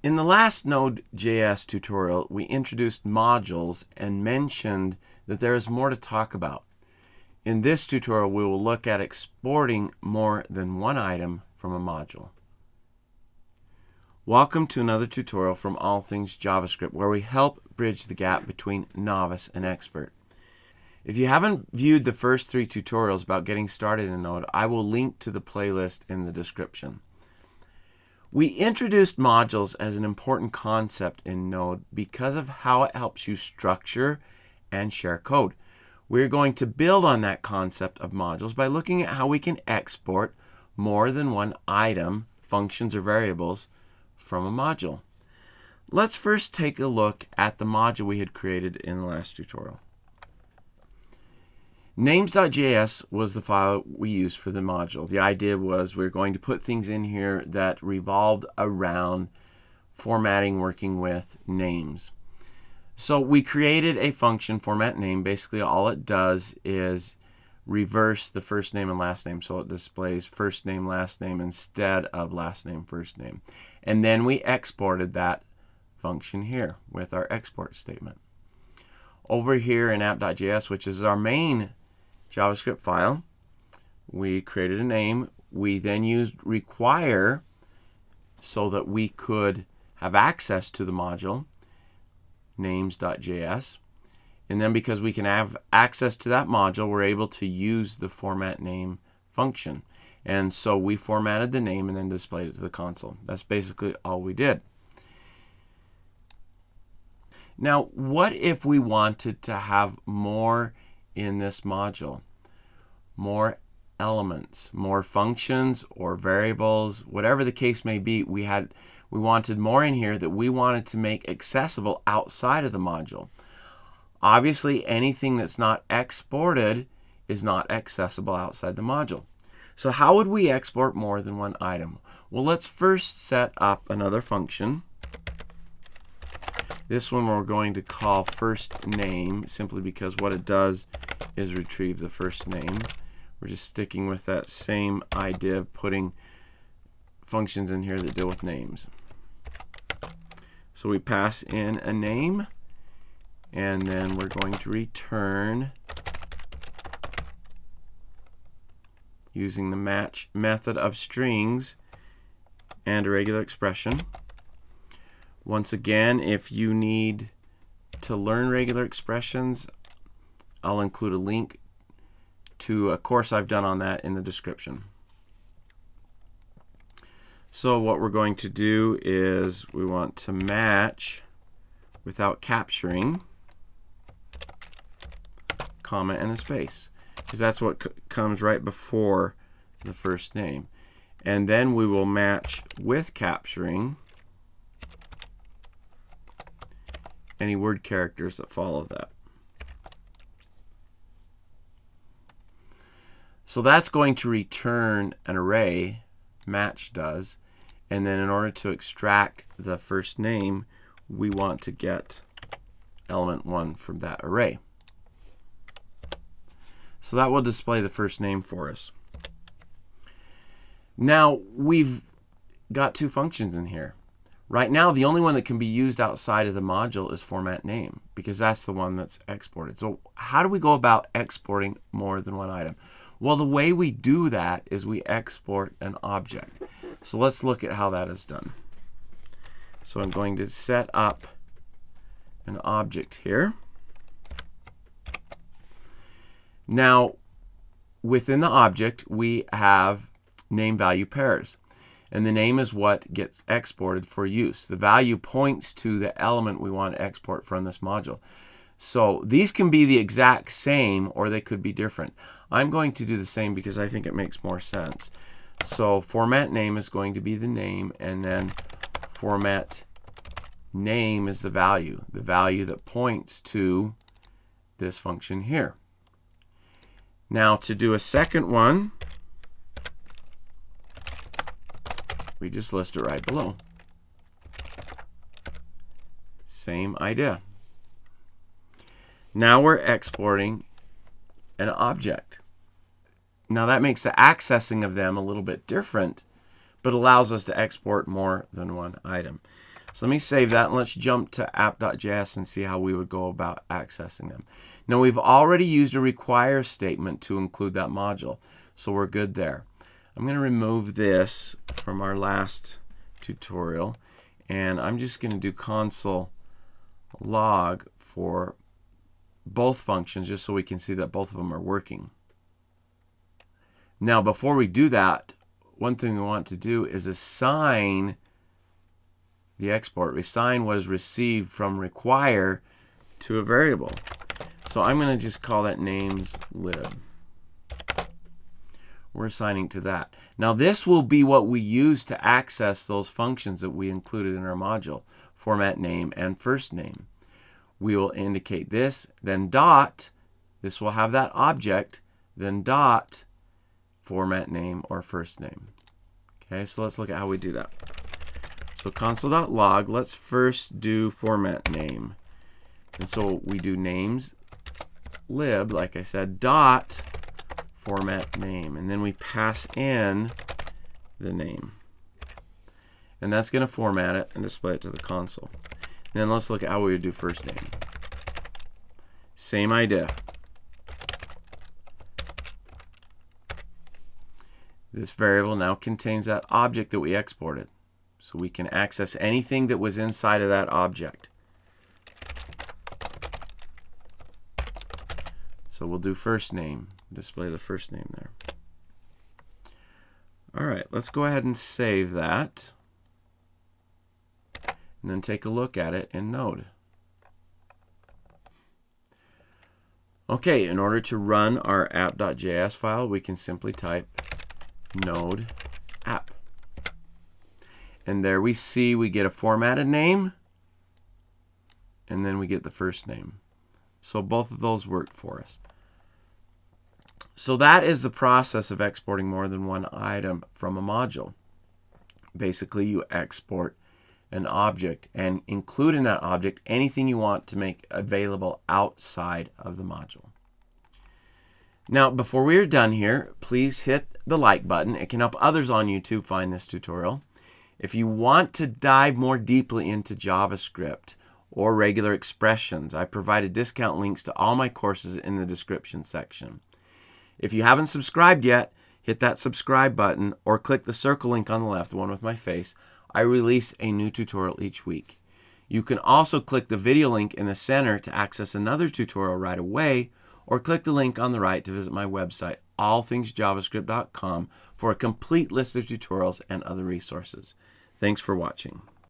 In the last Node.js tutorial, we introduced modules and mentioned that there is more to talk about. In this tutorial, we will look at exporting more than one item from a module. Welcome to another tutorial from All Things JavaScript, where we help bridge the gap between novice and expert. If you haven't viewed the first 3 tutorials about getting started in Node, I will link to the playlist in the description. We introduced modules as an important concept in Node because of how it helps you structure and share code. We're going to build on that concept of modules by looking at how we can export more than one item, functions, or variables from a module. Let's first take a look at the module we had created in the last tutorial. Names.js was the file we used for the module. The idea was we're going to put things in here that revolved around formatting, working with names. So we created a function, format name. Basically, all it does is reverse the first name and last name. So it displays first name, last name instead of last name, first name. And then we exported that function here with our export statement. Over here in app.js, which is our main JavaScript file, we created a name. We then used require so that we could have access to the module, names.js. And then because we can have access to that module, we're able to use the format name function. And so we formatted the name and then displayed it to the console. That's basically all we did. Now, what if we wanted to have more in this module? More elements, more functions or variables, whatever the case may be. We wanted more in here that we wanted to make accessible outside of the module. Obviously, anything that's not exported is not accessible outside the module. So how would we export more than one item? Well, let's first set up another function. This one we're going to call first name, simply because what it does is retrieve the first name. We're just sticking with that same idea of putting functions in here that deal with names. So we pass in a name, and then we're going to return using the match method of strings and a regular expression. Once again, if you need to learn regular expressions, I'll include a link to a course I've done on that in the description. So what we're going to do is we want to match without capturing, comma and a space, because that's what comes right before the first name. And then we will match with capturing any word characters that follow that. So that's going to return an array, match does, and then in order to extract the first name, we want to get element 1 from that array. So that will display the first name for us. Now we've got 2 functions in here. Right now, the only one that can be used outside of the module is format name, because that's the one that's exported. So how do we go about exporting more than one item? Well, the way we do that is we export an object. So let's look at how that is done. So I'm going to set up an object here. Now, within the object, we have name value pairs. And the name is what gets exported for use. The value points to the element we want to export from this module. So these can be the exact same or they could be different. I'm going to do the same because I think it makes more sense. So format name is going to be the name, and then format name is the value that points to this function here. Now to do a second one, we just list it right below. Same idea. Now we're exporting an object. Now that makes the accessing of them a little bit different, but allows us to export more than one item. So let me save that and let's jump to app.js and see how we would go about accessing them. Now we've already used a require statement to include that module, so we're good there. I'm going to remove this from our last tutorial, and I'm just going to do console log for both functions just so we can see that both of them are working. Now before we do that, one thing we want to do is assign the export. Assign what is received from require to a variable. So I'm going to just call that names lib. We're assigning to that. Now this will be what we use to access those functions that we included in our module, format name and first name. We will indicate this, then dot, this will have that object, then dot, format name or first name. Okay, so let's look at how we do that. So console.log, let's first do format name. And so we do names lib, like I said, dot format name. And then we pass in the name. And that's going to format it and display it to the console. And then let's look at how we would do first name. Same idea. This variable now contains that object that we exported. So we can access anything that was inside of that object. So we'll do first name, display the first name there. All right, let's go ahead and save that. And then take a look at it in Node. Okay, in order to run our app.js file, we can simply type node app. And there we see we get a formatted name, and then we get the first name. So both of those worked for us. So that is the process of exporting more than one item from a module. Basically, you export an object and include in that object anything you want to make available outside of the module. Now, before we are done here, please hit the like button. It can help others on YouTube find this tutorial. If you want to dive more deeply into JavaScript or regular expressions, I provided discount links to all my courses in the description section. If you haven't subscribed yet, hit that subscribe button or click the circle link on the left, the one with my face. I release a new tutorial each week. You can also click the video link in the center to access another tutorial right away, or click the link on the right to visit my website, allthingsjavascript.com, for a complete list of tutorials and other resources. Thanks for watching.